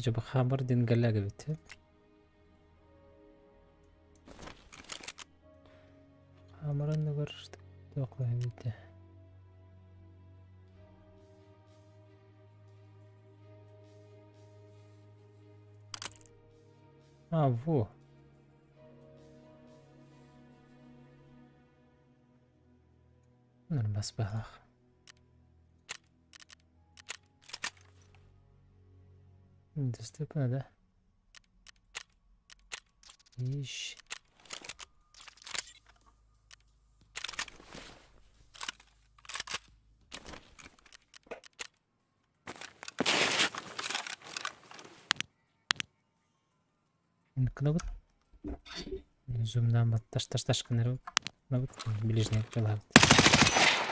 Acaba hamur din galaga bitti. Hamurun da var. Yok bitti. Bu. Nırmaz balık. Доступно, да? Ищ. Кнопка. Зумдан бат таш кынырып. Кнопка ближний кылабыт.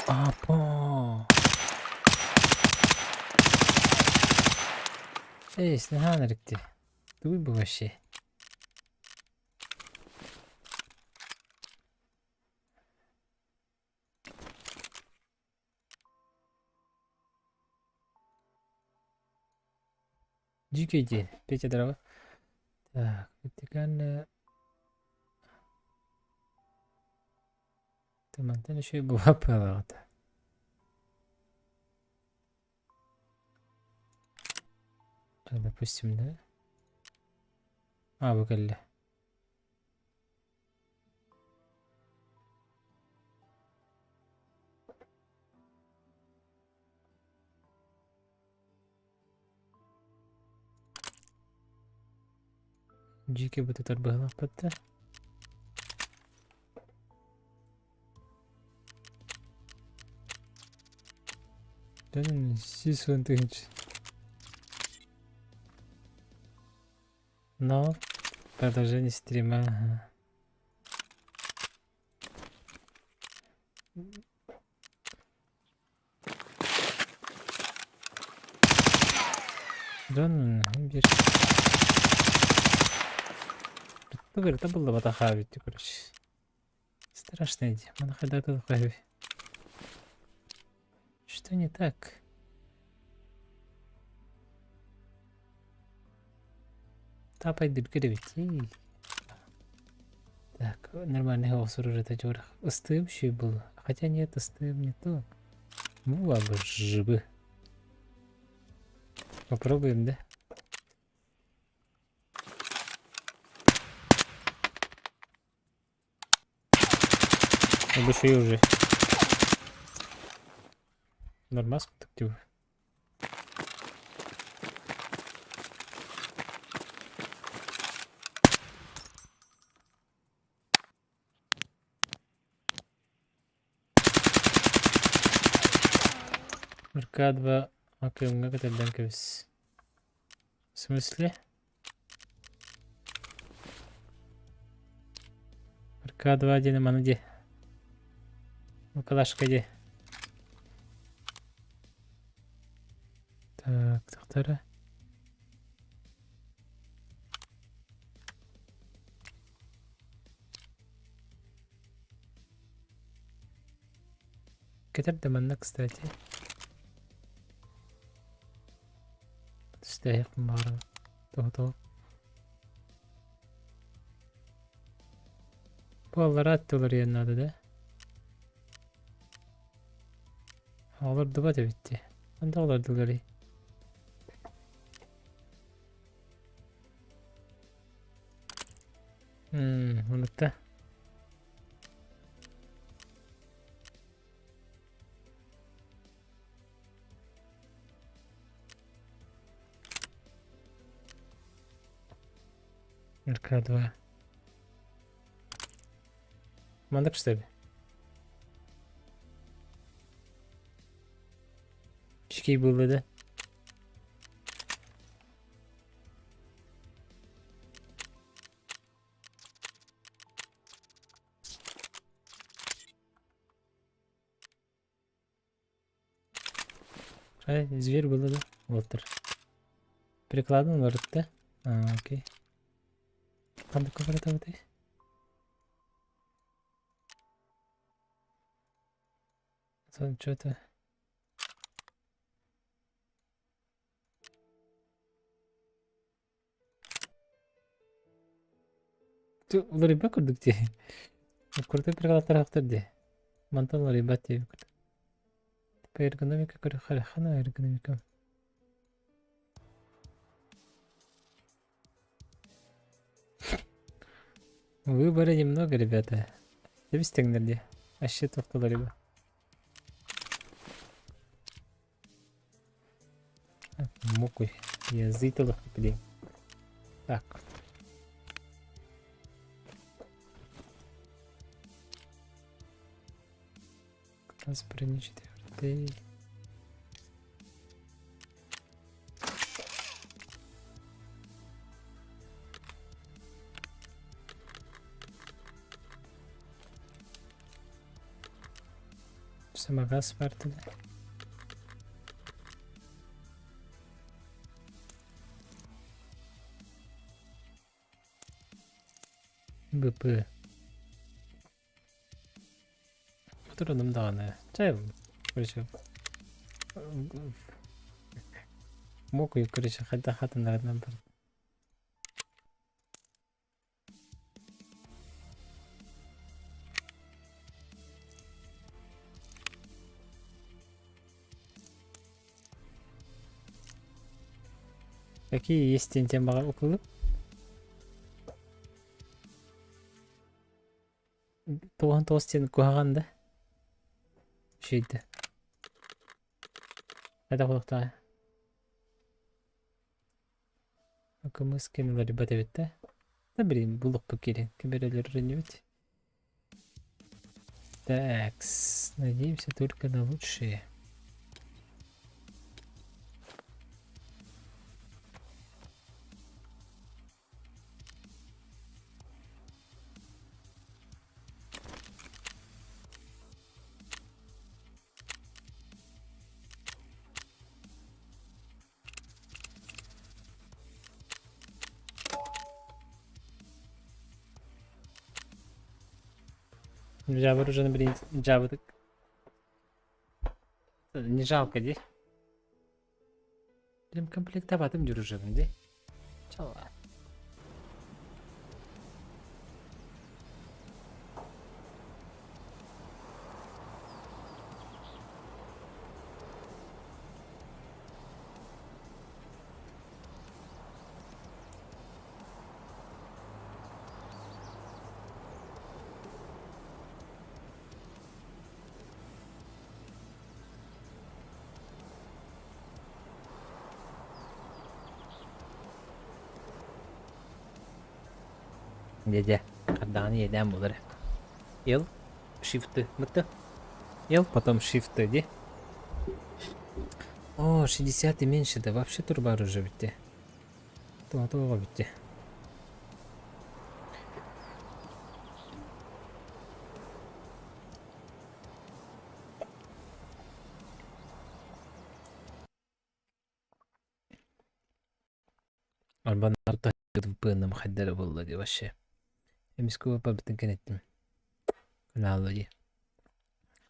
Апа. Эй, снега рыкты. Дуй бы вообще. Дикий, Петя дрова. Так, вертикально. Tamam, еще и была палата. Так, допустим, да? Выгали. Дикий бы тут отбыла под-то. Да, здесь он тысяч. Но продолжение стрима. Да, бери. Это было батахавить, короче. Страшная идея. Манахадату хави. Что не так? Тапай дыркеревить. Так, нормальный голос уже тачор. Остывший был. Хотя нет, остыв не то. Ну, жибы. Попробуем, да? Обыши уже. Нормаску так типа. РК-2. Окей, много это в смысле? РК-2 один на где? Ну, калашка где? Так, доктора. كتبت منك кстати. تستحق مرة تهطو. والله راتولر ينادى ده. Olur da bitti. Ben de olur doları. Unuttu. РК-2. Мандак что ли? Чики было, да? Зверь было, да? Волтер. Перекладывал ворот, да? Окей. Надо кого-то вот здесь. Что-то. Улар рыба курдук те. Курдук перегалаттар автор де. Мантан улар рыба те. По эргономика куры харахана эргономика. Выбора немного, ребята. Дебистеңдер де. Аще тоқталар рыба. Мукуй. Я зытылых, блин. Так. Разбрани четвертый. Самогаз вартыды. БП. Тұрыным дағаны. Жайым. Короче. Мокуй, короче, қайда қатындарынан бір. Какие есть темаға оқылып? Тоғын тоғыстен көғағанды. Шейді. Қайда құлықта? Мы скинули ребята ведь, да? Да блин, булық покерен. Камералер рынет. Такс. Надеемся только на лучшее. Джабыр уже блин, джабы. Не жалко, де? Прям комплектоватым жүружебім, де? Чала. Деде, қардағаны еден болыр. Ел, шифты, мықты. Ел, потом шифты, де? О, 60 и меньше, да вообще турбар уже бітті. Тоға бітті. Арбан арта пыным хаддары болды де вообще. Эмис көп бітін кенеттім. Күналы де.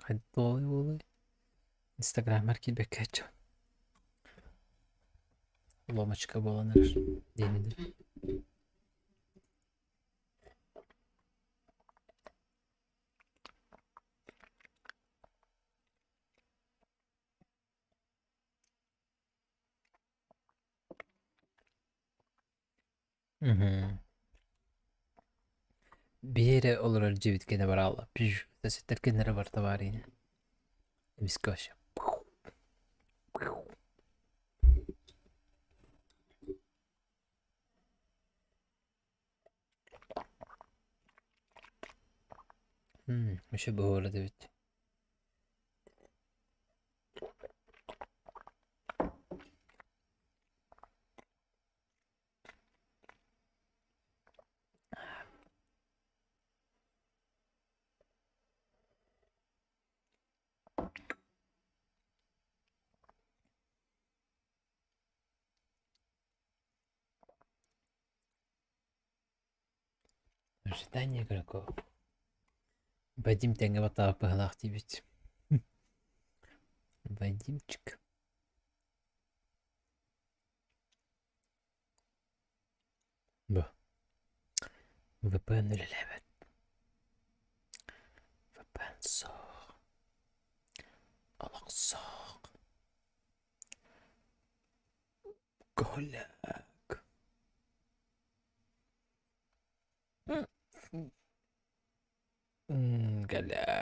Хадды олай олай. Инстаграм маркетбек кәтчі. Ломочка боланыр. Денеді. Бері олар жебіткені бар алла. Пиш, тәсеттеркенлері бар табарыны. Эмис көші. Еще бы говорит ведь. Ожидание игроков. Вадим тенге батаğı пыгылақ дейбет. Вадимчик. Бу. VPN للأبد. VPN صاغ الأقصاق قلق قلق.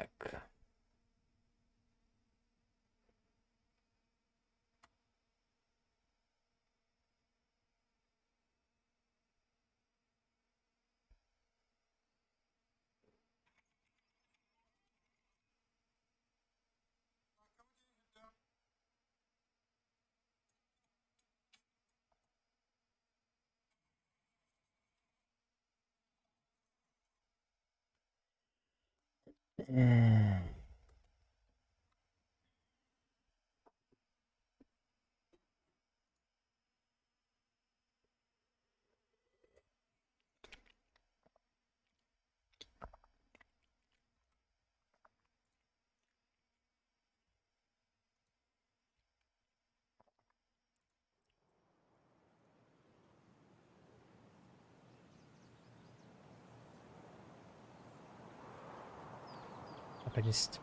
Наконец-то.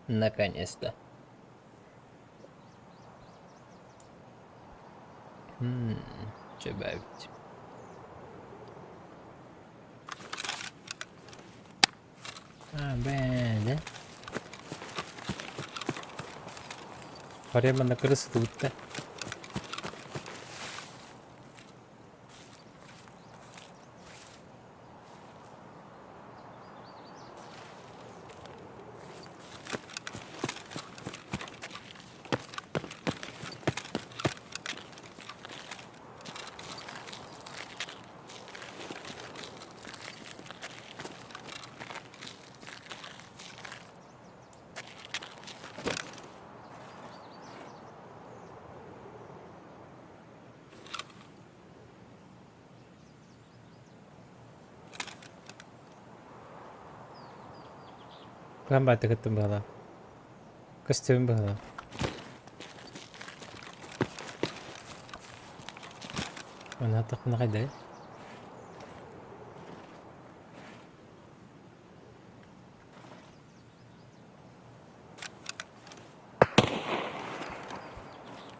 Наконец-то. Добавить. Bene. Faremo una cosa tutta. Kan ba't agad tumbala? Gusto mo ba? Manatak na ka dahil?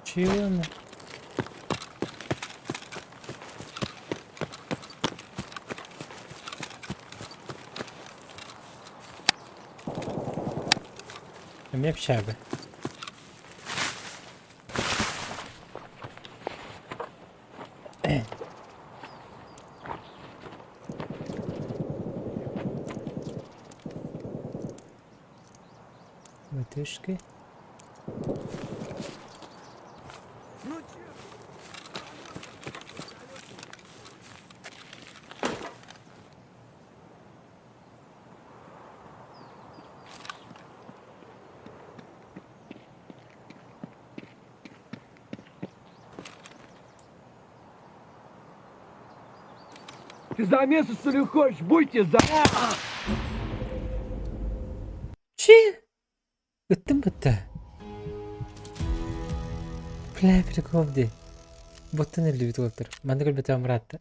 Chill na. Не общага. Вытяжки. Ты за место, что ли, хочешь? Будьте за... Чи? Gittim bitti. Bля, приколди. Боттан или доктор. Man da битам брата.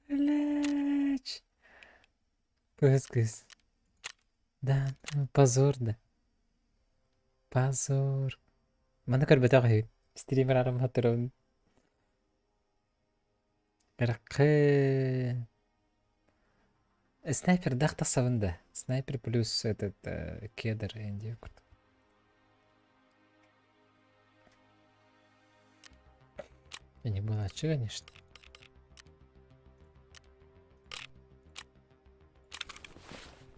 Блядь. Кыз. Да, позор да. Позор. Man da битам стример арам хатырын. Ракы. Снайпер дахта савында. Снайпер плюс этот кедр Энди. Я не было че, конечно.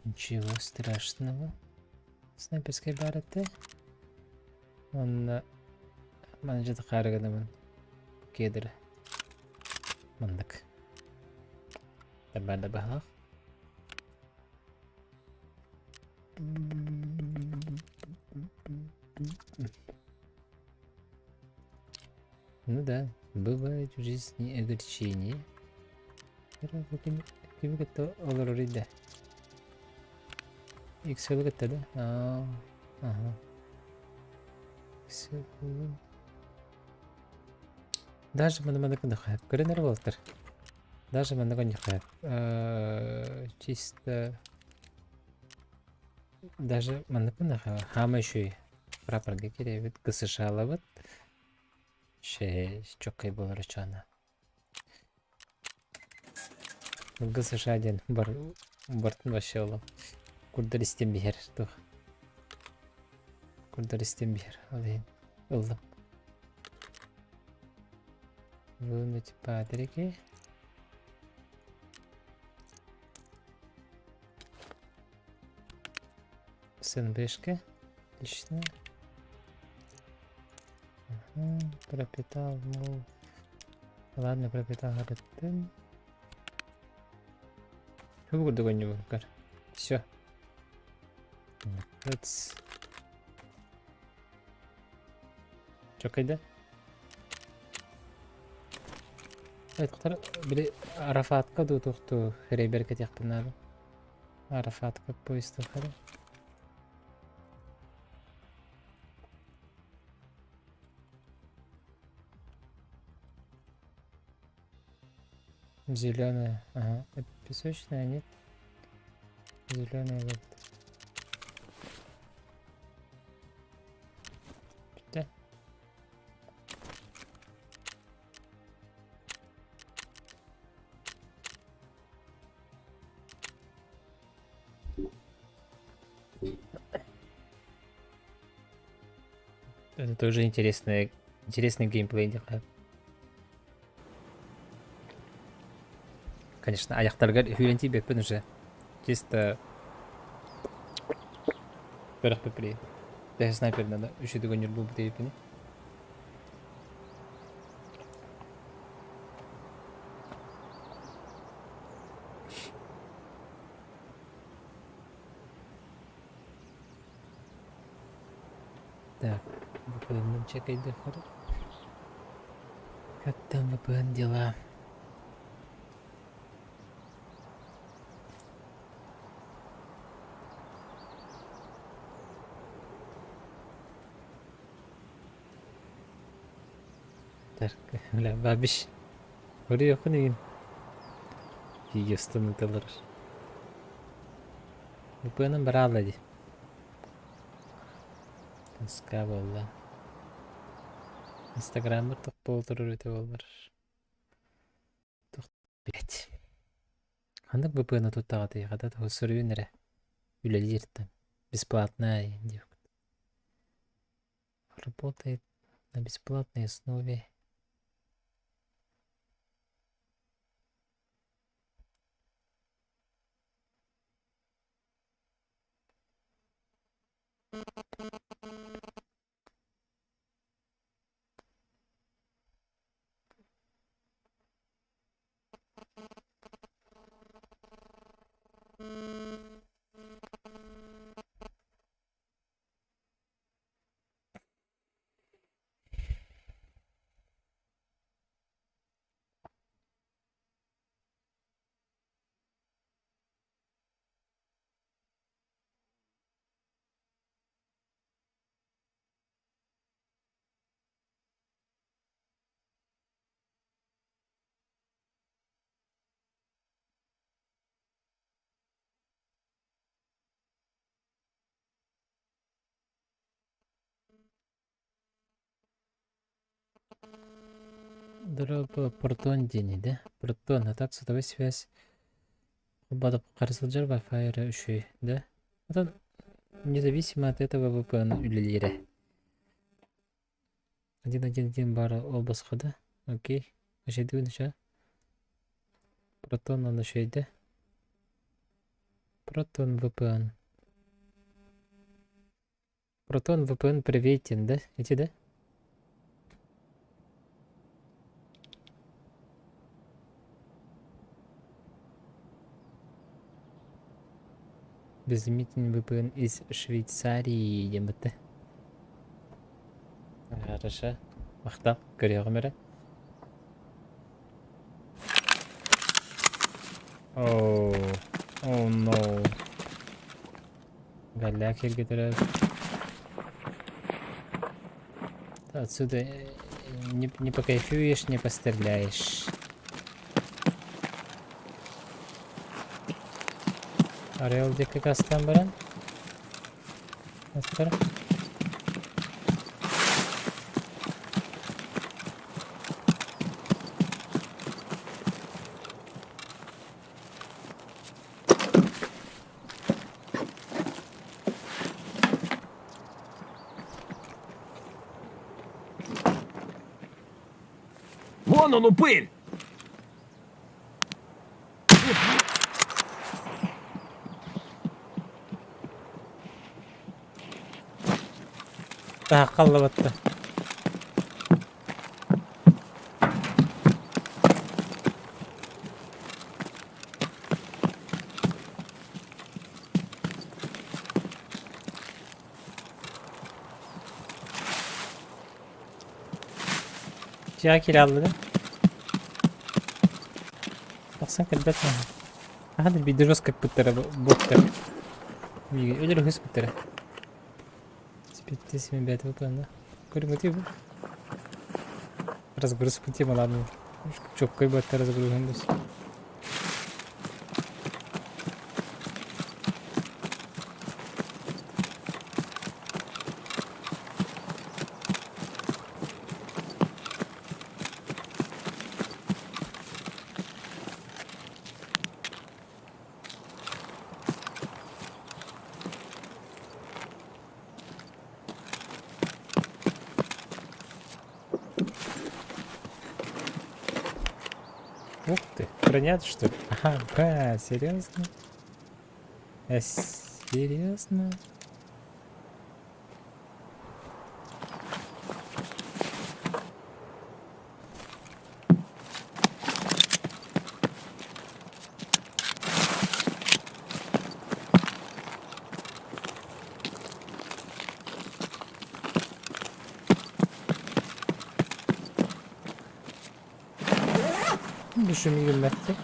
Ничего страшного. Снайперской барыты. Он манжет харгадан кедр. Мандак. Табада бахах. Ну да, бывает в жизни огорчение. Kimi kata olur orada. Excel kata da. Aha. Excel. Даже мана кындахап. Көренер болтыр. Даже мана кындахап. Чисто... Даже мана кындахап. Хама еще прапорга керебит. ГСШ алабыт. Чоккай болар учана. ГСШ один бартын вообще олам. Курдар истем бихер. Курдар истем бихер. Алайын. Олдым. Вынуть патрики. СНБшка. Отлично. Ага, пропитал, мол. Ладно, пропитал городым. Чего буду гоню, кар? Все. Чё кайда? Айтқар били Арафатка ду тухту рейберке тяхпынады. Арафатка поезд тухары. Зеленая, ага, это песочная, нет? Зеленая вот. Да. Это тоже интересный геймплей. Конечно, аяқтарға үйренти бекпін уже. Чисто... Бірақ бекпілей. Даже снайпер надо. Үшеді гонер бұл бітейіпіні. Так, VPN чекайды. Как там VPN дела? لا بابش وريه خنين يستن تلر وبينهم برالة دي تسكا والله инстаграмыр тоқпол тұрыр өте болар тоқпет қандық VPN тұттаға тейқада тұсырыйыныры үлелерді бесплатная девка работает на бесплатной основе. Дроп Протон дени, да? Протон, а так сотовая связь. Бадап қарсылжар Wi-Fi үші, да? Это независимо от этого VPN үлелері. 1.1.1 бар ол басқа да? Окей. Ашайды өніша? Протон оны шейді. Протон VPN. Протон VPN приветен, да? Эти, да? Безлимитный VPN из Швейцарии дембітті. Хорошо. Мақтал, көре ғымыры. О, no. Галяк ергетіріп. Отсюда не покайфуешь, не постреляешь. Орел где как раз там, баран? Астер. Вон он, упырь! Қалды батты. Şakir aldı. Baksana kalbet mi? Hadi bir de как будто боттер. Ölür hız bitir. Спите себе бед выполнено. Какой мотив? Разгруз пути ладно. Çok koy botta разгрузим biz. Ух ты, бронят что ли? Ага, серьезно? Серьезно? Düşümü gülmetti.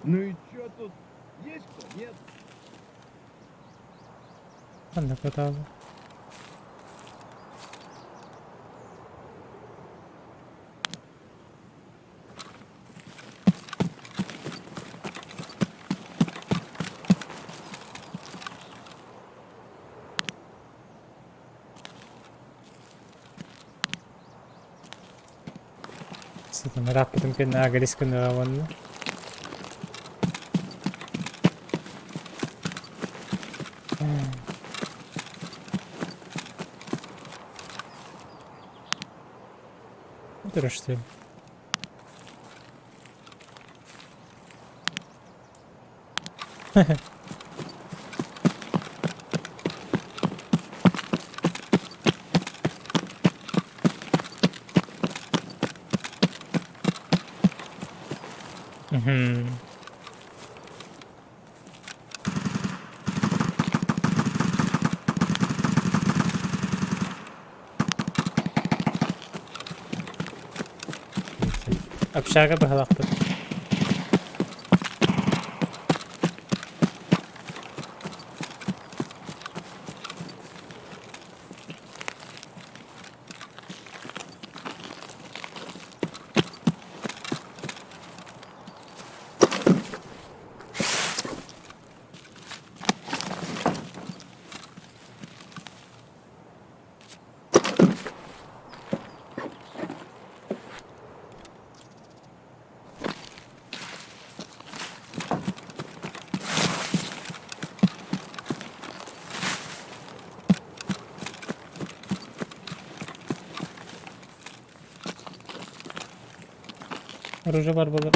Ну и чё тут? Есть кто? Нет? Ben de kadar. Sige, marapit ang pinagalis ko na awan mo. Это что ли? Угу. Общага бахалақты. Arıca var burada.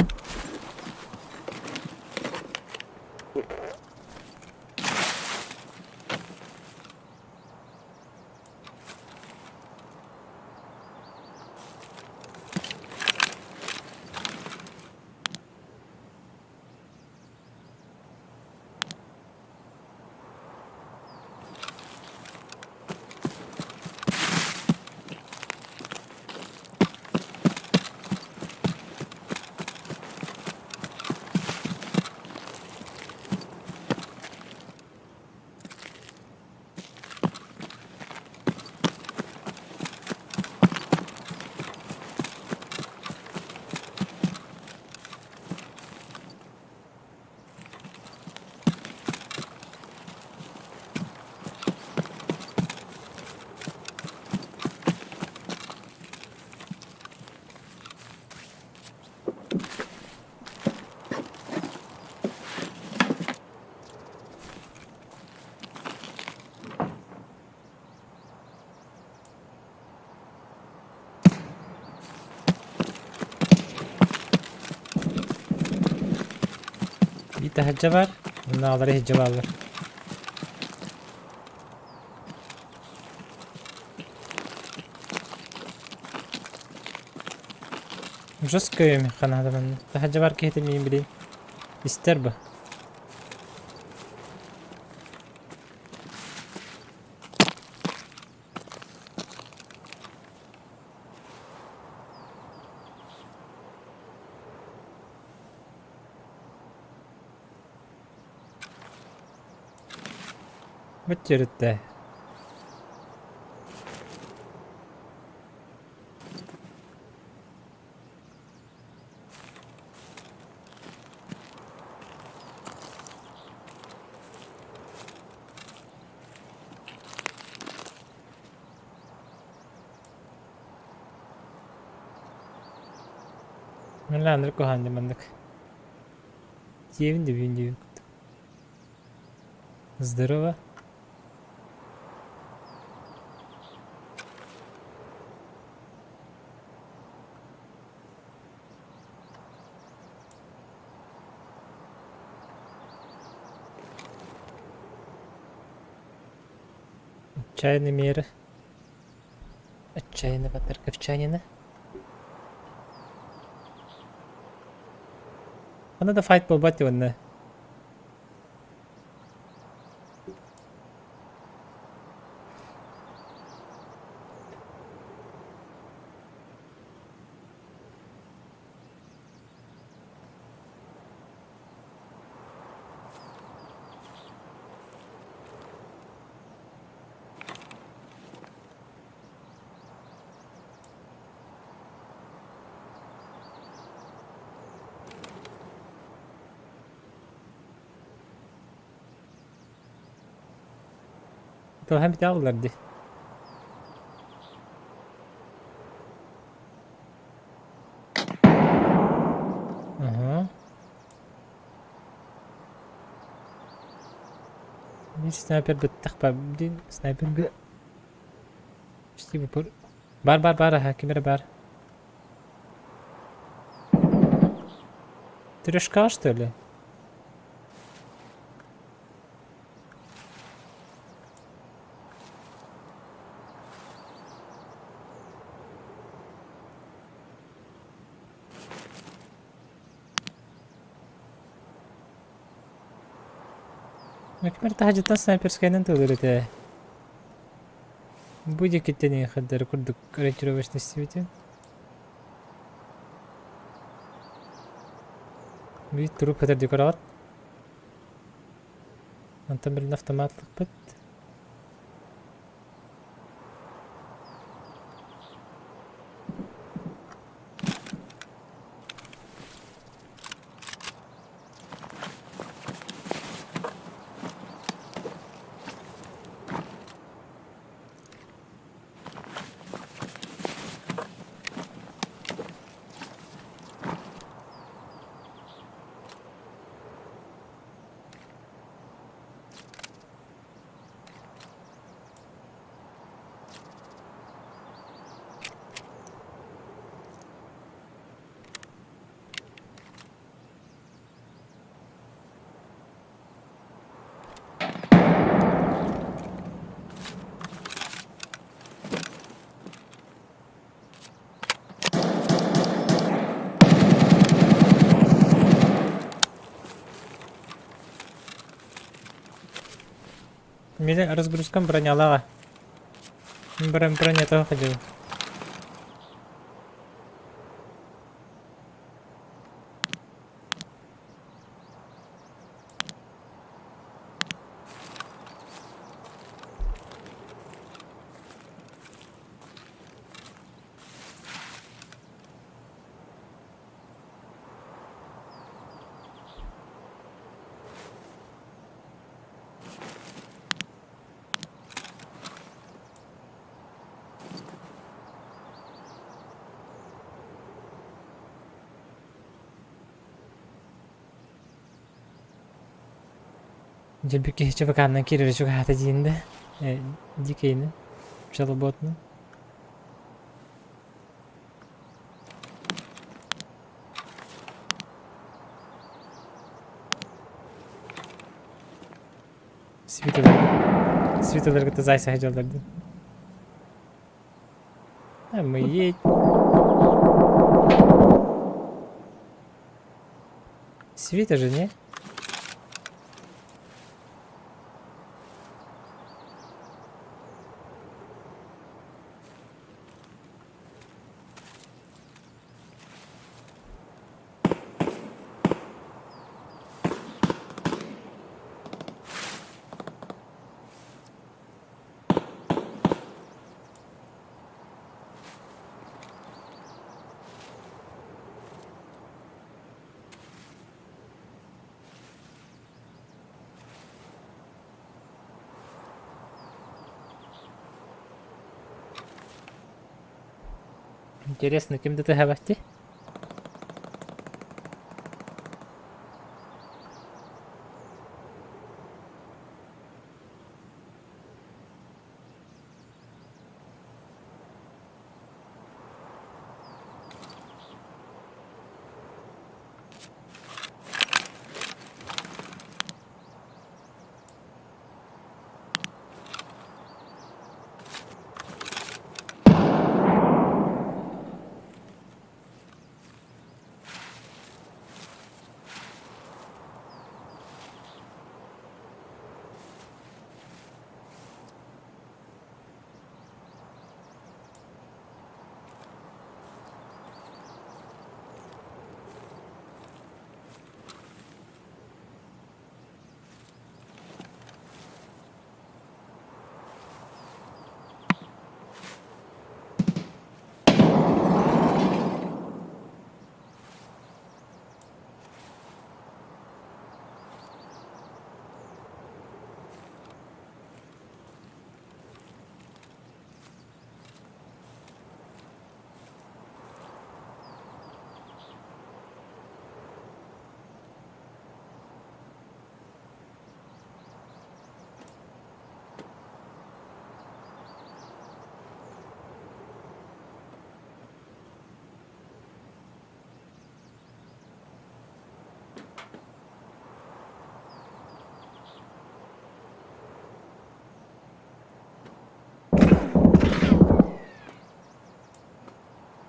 Bir de hacca var. Bunları hacca varlar. Жестко mi kanadı bende. Daha hacca var ki yetemeyim bileyim. İster bu. Bıçırıttı. Нормально, кохання мандик. Дівін дівін. Здорово. Отчаянный мир. Отчаянная батарка в чайнине. Она да файт болбать ванна. То hem bir daha alırdı. Aha. Bir sniper بتخبى بدين سنايبر ب اشتي ببر بار هاكي бар. Трешка, что ли? Мекмер حاجة снайперская не тулырыты. Будет китени хаддар курдук ориентировочной сети. Bir turu kadar dekorat. Antamir автомат лыкпыт. Мені розгрузком броня лала. Броня того ходив. Cebiki çabakandan kiriri çok hata diyinde. Dikeyini. Çalabotunu. Світилер та зайся геджалерді. А ми їдь. Світа же, не? Интересно, ким ти гавахті?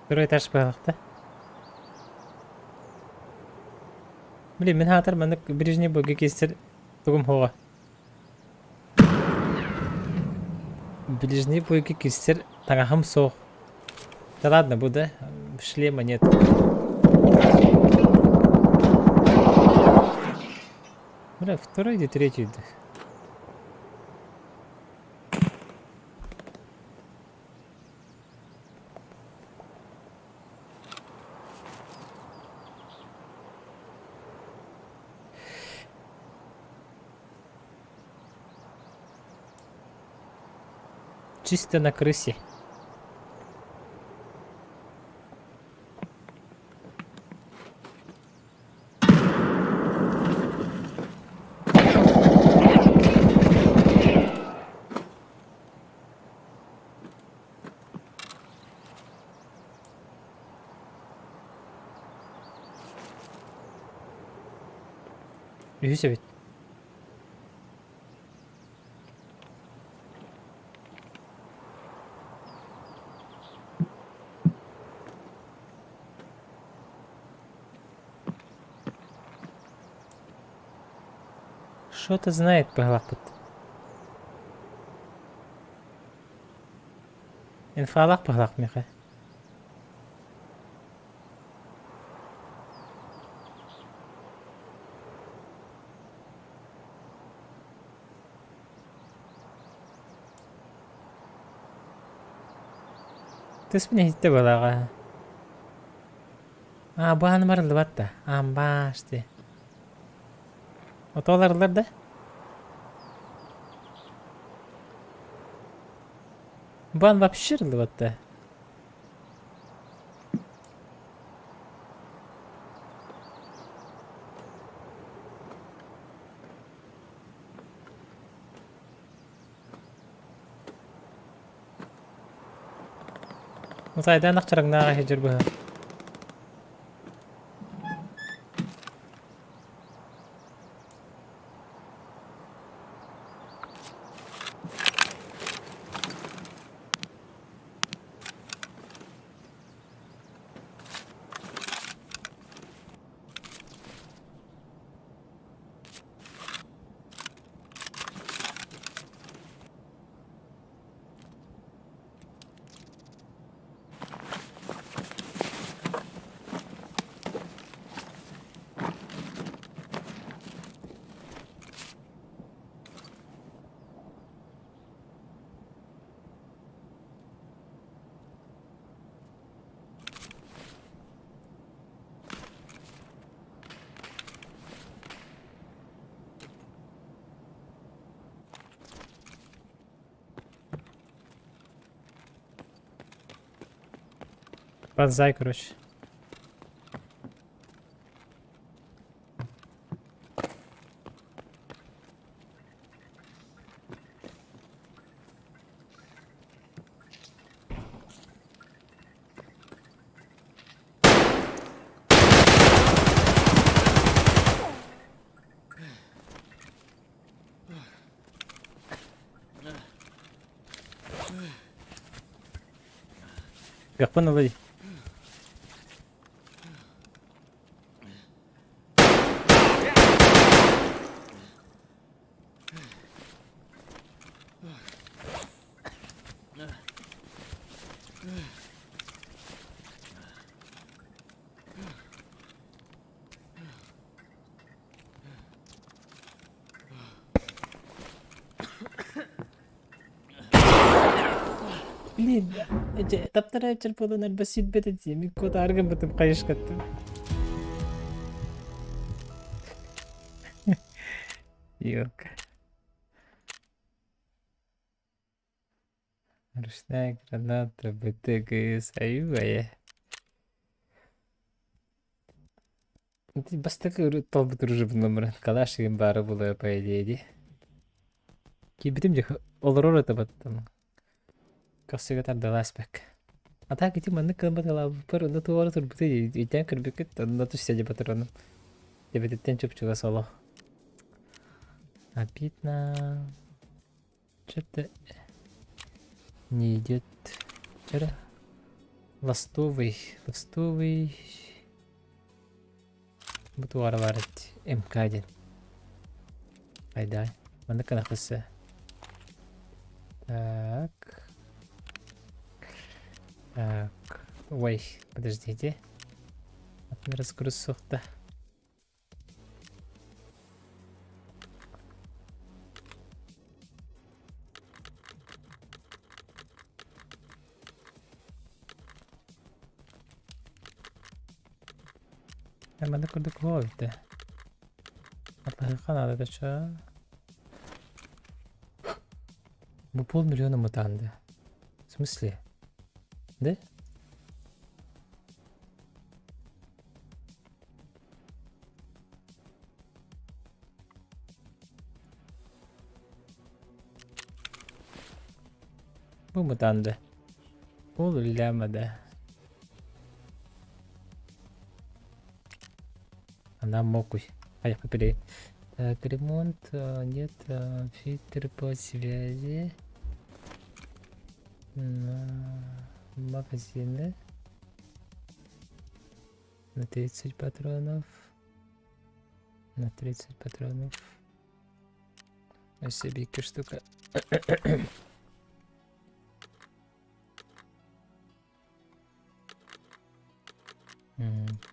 Второй этаж пыгалыкты. Блин, мен хатыр мынык Брежнев бойга кестер тугум хога. Брежнев бойга кестер таңахым соқ. Да ладно, буде. Шлема нет. Бля, второй или третий? Чисто на крысе. Yüzü bit. Что-то знает Пеглапот. Инфалак бахлак меха. Тэсмэн хиттэй балаага. Баан марл батта. Баашти. Отоларлар да? Баан вообще батта. Мусайда нақчарагнааға хежер бұға. Подзай, короче. Yakpan olayı. Блин, таптара черпаланар басит бетати, ми кота арган бетим кайыш каттым. Yok. Ручная граната, БТГС, аюая. Бас такой толбы дружбы номер. Калашигин бары было по идее. Кибитим же олорор это баттам. Косыга тардалас бек. А так эти манны кылматала пыр на туары турбуты итен кырбекет на тусседе патроны. Дебететтен чөпчүгө соло. Обидно. Что-то не идет. Вчера ластовый. Буду варварить МК1. Айдай. Манныка нахысы. Так. Ой, подождите. Разгрузок-то. Hemen de kurduk o evde. Allah'ın kanalı da şu. Bu 500 000 mı tanıdı? В смысле? Да? Bu mu tanıdı? Ululamadı. Она мокуй. А я поперей. Так, ремонт. Нет. Фильтр по связи. Магазины. На 30 патронов. На 30 патронов. Осебейка штука.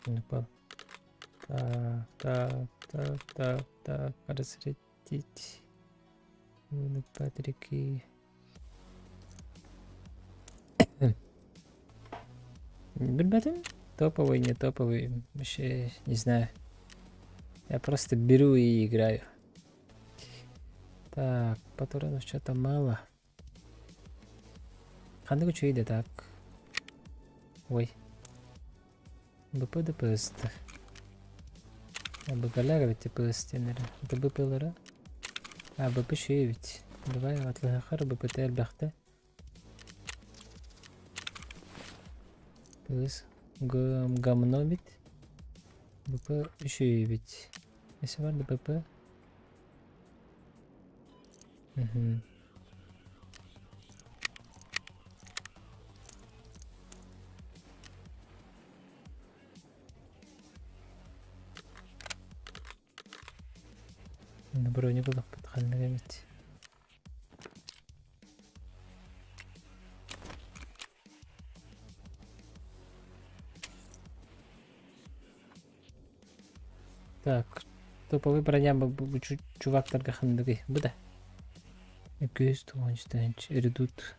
Понял. Так. Разрядить. Патрики. Ребята, топовый, не топовый. Вообще, не знаю. Я просто беру и играю. Так, патронов что-то мало. Хандыгы чуйде так. Ой. БП ДПС. БПлер ведь ДПС тенер. Это БПлера. А БП чуй ведь. Давай атлахар БП тел бахта. Плюс гамно бит. БП чуй ведь. Если var БП. Угу. На броне было подхальное ведь. Так, топовый броня bu çuvaklarga хандыгы. Bu da. 293 редут.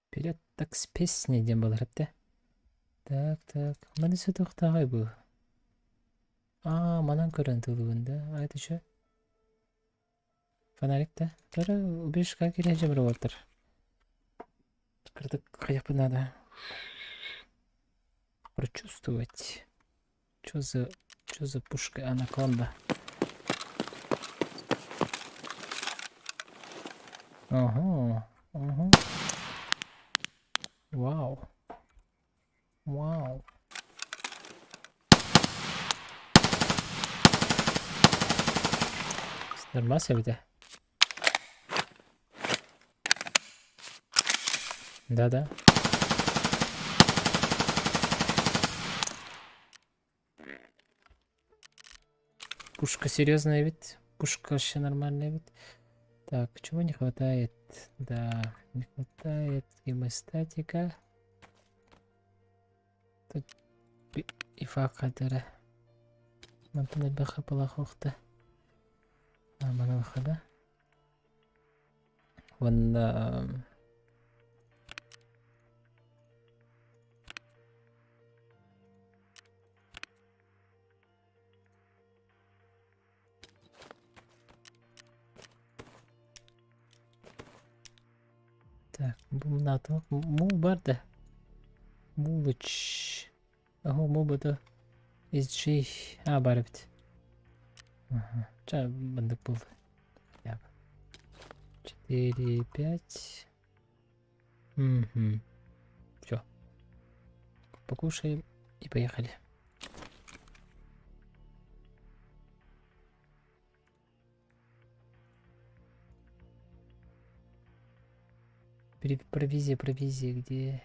Вперед так с песней дем был репте. Так. Мана сөтөк тагай bu. Манан көрүнтүлүгүн да. Айты чö. Фонарик да. Тара убежка кире жемир болтур. Кырдык каяпы надо. Прочувствовать. Чё за пушка анаконда? Ага. Вау. Нормально ведь? Да. Пушка серьезная ведь. Пушка вообще нормальная ведь. Так, чего не хватает? Да, не хватает гемостатика. Тут и факадера. Мантана баха палахохта. Манахада. Вон так, надо. Мул бар да. Мулыч. Мул да. SG. Бар ведь. Ча бандык был. 4, 5. Все. Покушаем и поехали. Провизия, где?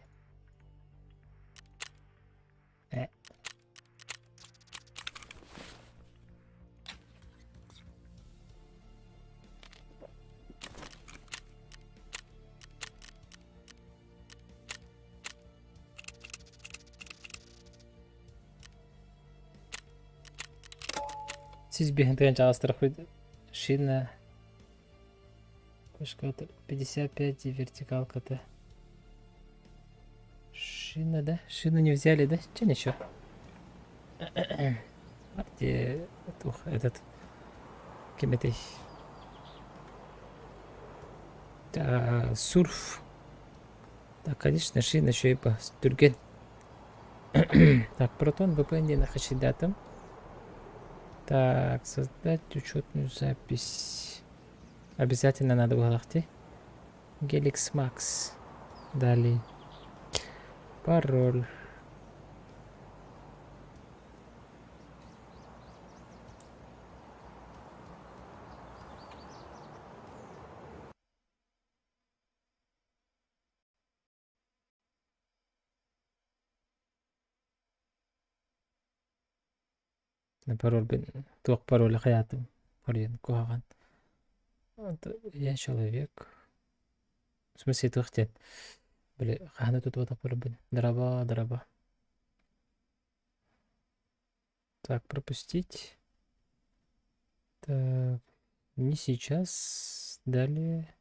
Siz бегентен жалғастырып қойды. Шина. Пушка 55 и вертикалка-то. Шина, да? Шину не взяли, да? Че ничего? Где этот Кеметей? Да, сурф. Да, конечно, шина еще и по Тюрген. Так, протон ВПН на хашидатом. Так, создать учетную запись. Обязательно надо выложить. Helix Max. Далее. Пароль. Пароль бен тоқ пароль хаятым. Пароль куаган. Я человек. В смысле, ты хотел? Бля, хана тут вот такой блин. Дрова, дрова. Так, пропустить. Так, не сейчас. Далее.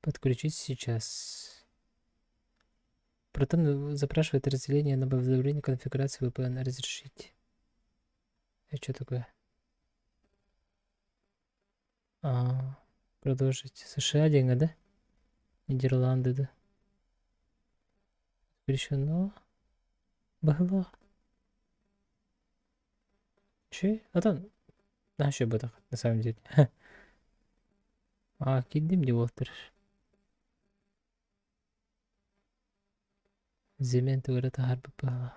Подключить сейчас. Протон запрашивает разделение на обновление конфигурации VPN. Разрешить. Это что такое? Продолжить. США деньги, да? Нидерланды, да? Запрещено. Было. Че? Атан. Что бы так, на самом деле. Кидdim деп отыр. Zemen төгөрө таарбы бала.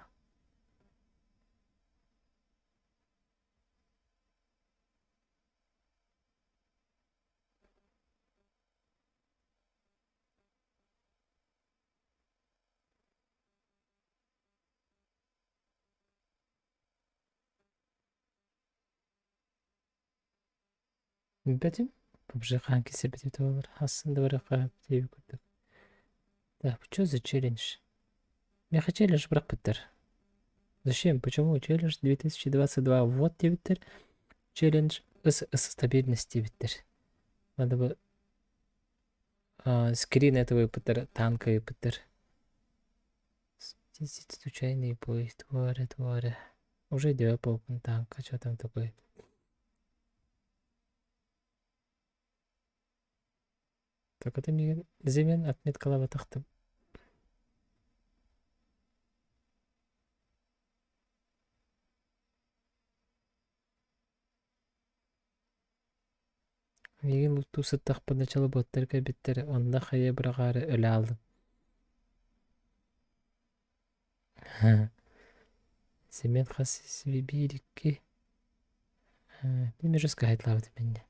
Бәтим? Побжи ханки себетіп олар. Аслында бір қап дейбі көрдік. Так, что за челлендж? Меха челлендж бірақ біттір. Зачем? Почему челлендж 2022? Вот те биттер. Челлендж стабильности биттер. Надо бы скрин этого биттер, танка биттер. Случайный бой, твари. Уже идет по танка, что там такое? Так это мне Zemen отметкалап атақты. Меген лутту сыттақ поначалу боттарга биттер, онда хая бірағары өлі алдым. Zemen хасы себе билікке. Мен жесқа хайтлауды менде.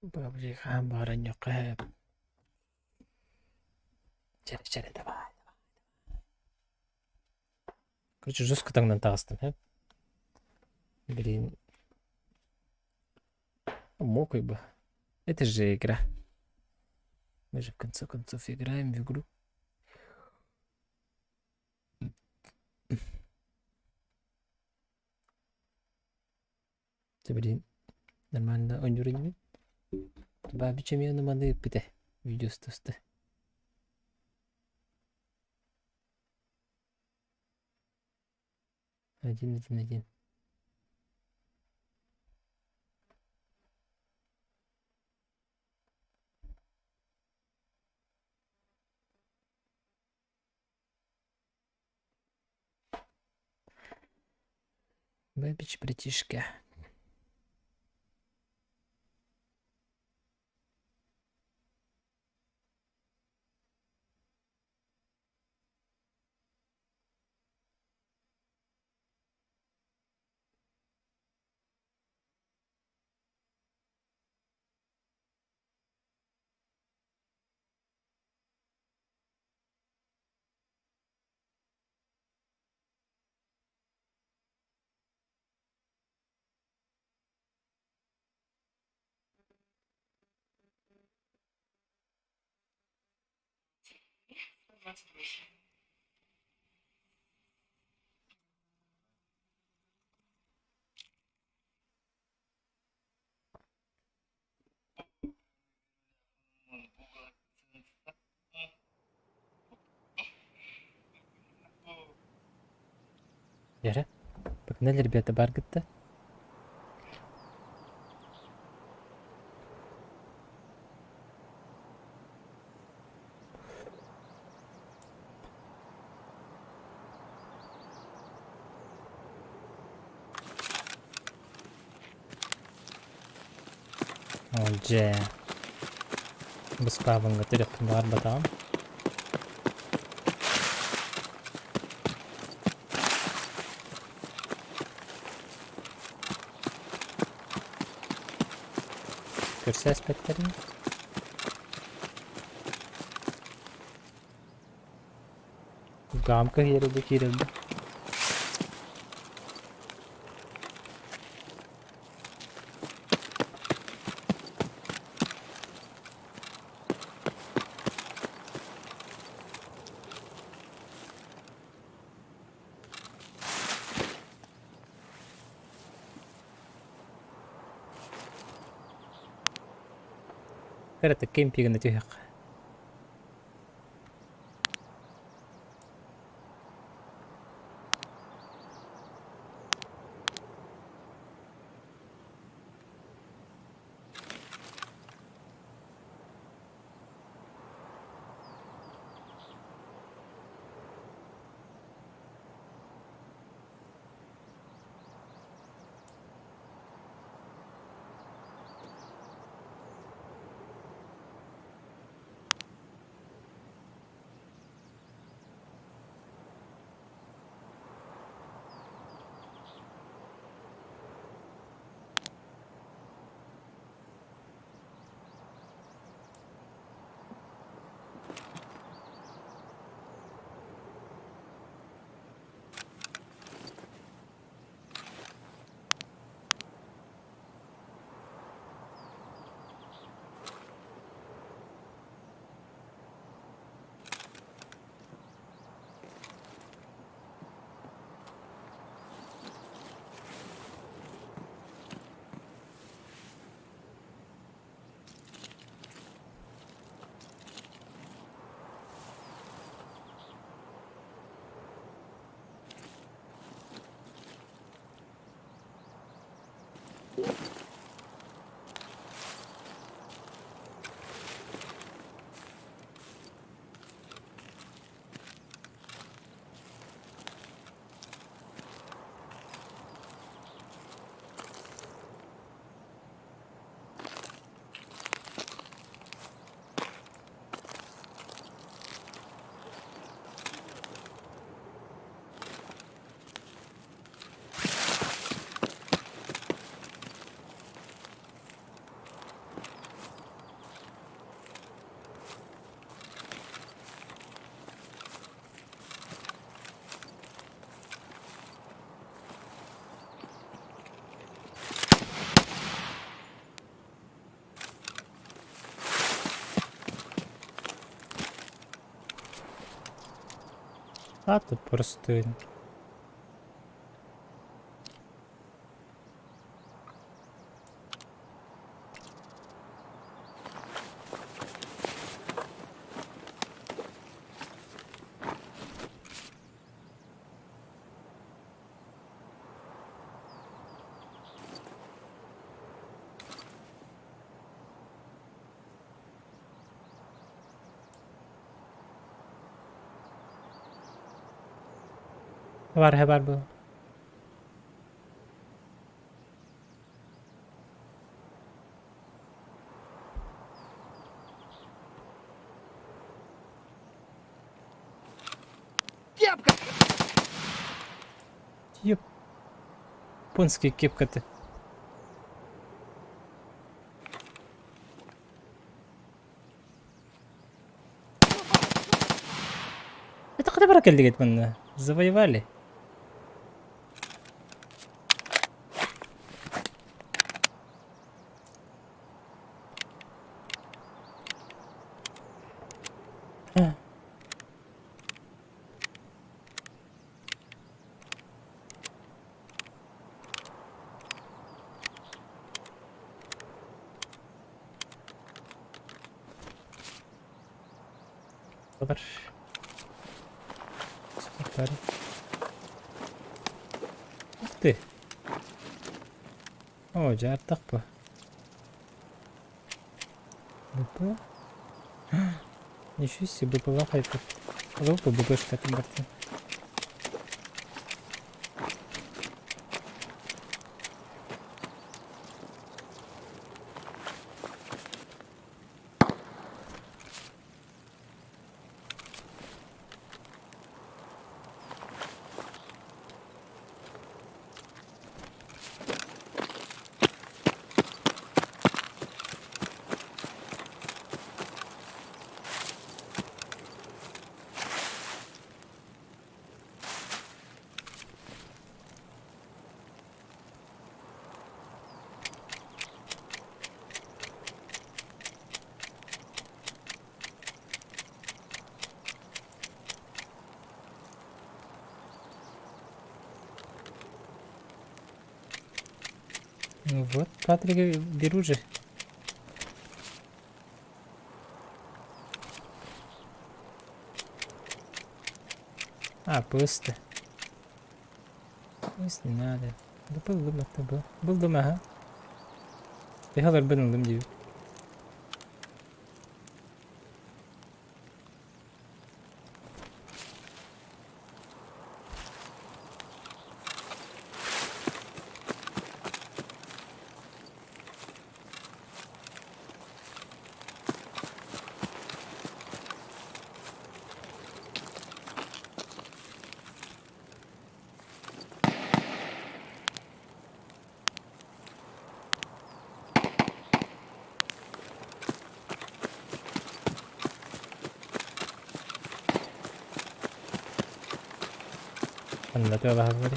Бабли хам баран жоққа. Чәрі, давай. Короче, жестко таңнан тағыстым, Блин. Мокой бы. Это же игра. Мы же в конце концов играем в игру. Блин. Нормально ойнур. Баби чемпионы маны бите. Видеосы тосты. Один. Бабич, братишка. Яра, погнали, ребята, Баргетта. Olce. Беспавен готовят бар батам. Көрсе аспекттерін. Гамка ереді керілді. Karata kempiga natuhaq. А тут простий. Var bu. Кепка! Японський кепка ти. Это куда баракелди кетмін? Завоевали. Бар. Супер. Ух ты. О, жартық bu. БП? Ничего себе, БП лахает. БП, БПшка там барты. Ну вот, Патрика беру же. Bu ıstı. Istı nerede? Buldum hatta bu. Buldum ha. Bir halar ben aldım gibi. Anlatıyor haberi.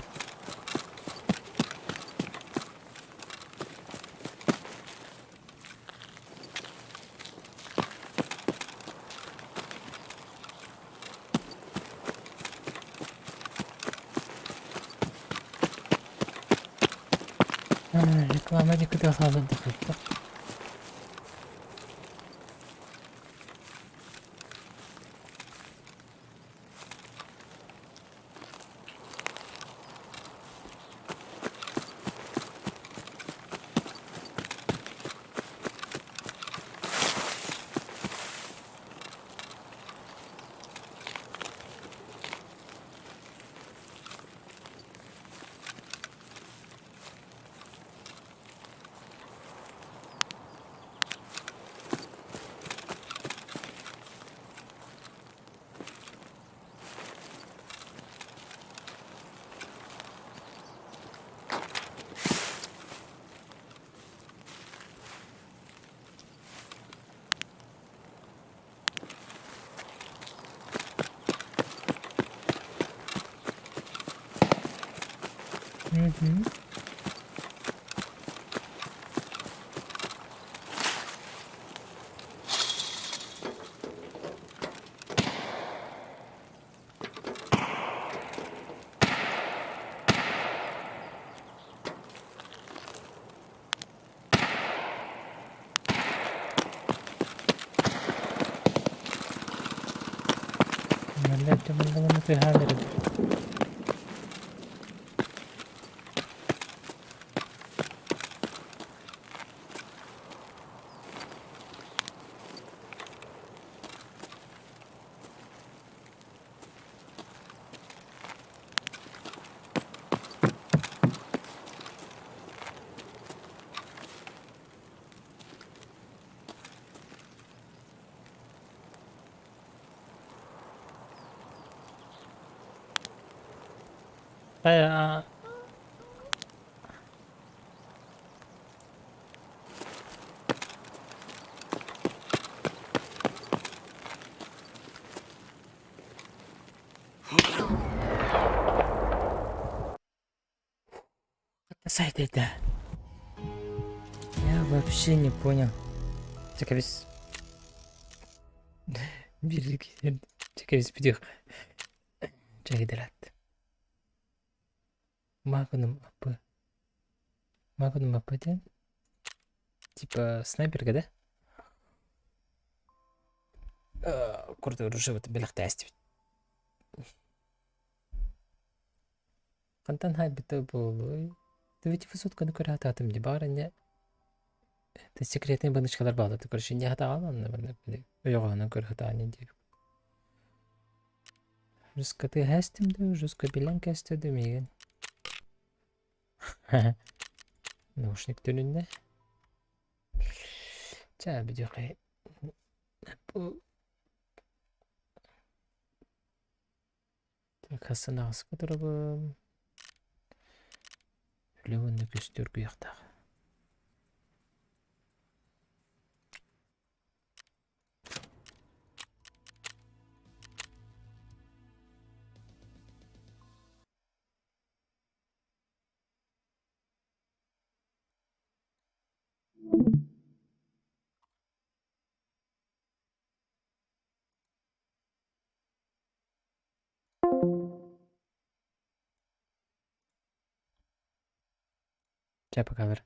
Reklama dikkat alalım dikkat. Hı hı. Millet bunu tehaller ediyor. Aa, сайт это. Я вообще не понял. Чекай biz. Bir çekeriz video. Çekidelat. Magnum apı. Magnum apıdan. Типа снайперка, да? Круто оружие вот белахтасти. Кантан хай бите болой. Ты ведь высотка на кора татым не барыня. Ты секретные баночкалар bağladı. Короче, не хата алан ben böyle. Yoğana kör hata ne diyor. Ruska ты хастим да, ruska bilen kastı migen. Наушник önünde. Çağ bir diyor ki. Bu kasını askı durabım. Levonda göster bu yakta. Çapa kalır.